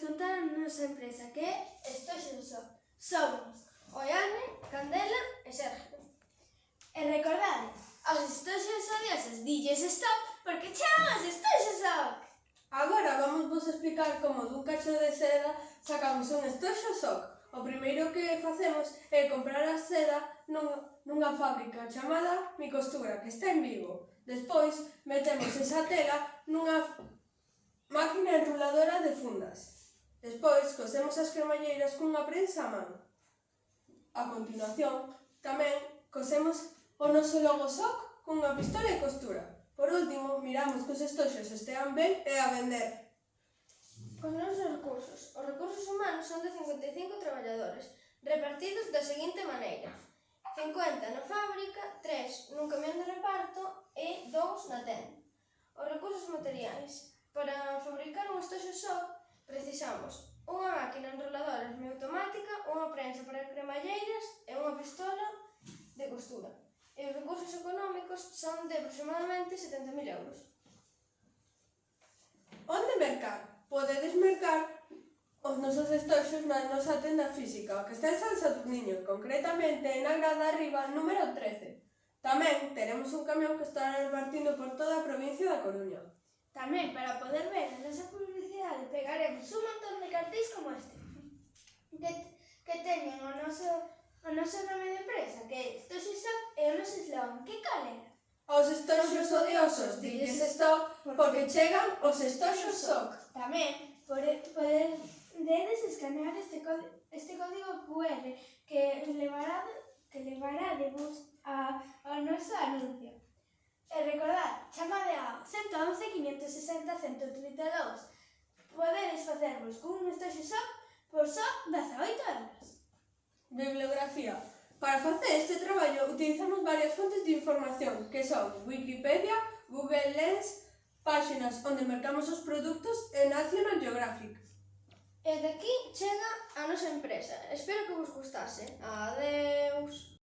contar a nosa empresa, que é Stoxosop. Somos Oiane, Candela e Sergio. E recordade, aos estoxos odiosos dilles stop porque chegan os Stoxosop. Agora vamos vos explicar como dun cacho de seda sacamos un Stoxosop. O primeiro que facemos é comprar a seda nunha fábrica chamada Mi Costura, que está en Vigo. Despois metemos esa tela nunha máquina enroladora de fundas. Despois cosemos as cremalleiras cunha prensa a man. A continuación, tamén cosemos o noso logo SOC cunha pistola de costura. Por último, miramos que os estoxos estean ben e a vender. Os nosos recursos. Os recursos humanos son de 55 traballadores, repartidos da seguinte maneira: 50 na fábrica, 3 nun camión de reparto e 2 na tenda. Os recursos materiais. Para fabricar un Stoxosop precisamos unha máquina enroladora semiautomática, unha prensa para cremalleiras e unha pistola de costura. E os recursos económicos son de aproximadamente 70.000 euros. Onde mercar? Podedes mercar os nosos estoxos na nosa tenda física, que está en San Saturniño, concretamente na grada arriba número 13. Tamén teremos un camión que estará repartindo por toda a provincia da Coruña. Tamén, para poder ver a nosa publicidade, pegaremos un montón de cartéis como este, que teñen o noso nome de empresa, que é Stoxosop, e o noso slogan, que cal era? Aos estoxos odiosos dilles stop porque chegan os Stoxosop. Tamén podedes escanear este código QR que levarádevos ao noso anuncio. E recordad, chamade ao 111 560 132. Podedes facervos cun Stoxosop por só 18 euros. Bibliografía. Para facer este traballo utilizamos varias fontes de información, que son Wikipedia, Google Lens, páxinas onde mercamos os produtos e National Geographic. E de aquí chega a nosa empresa. Espero que vos gustase. Adeus.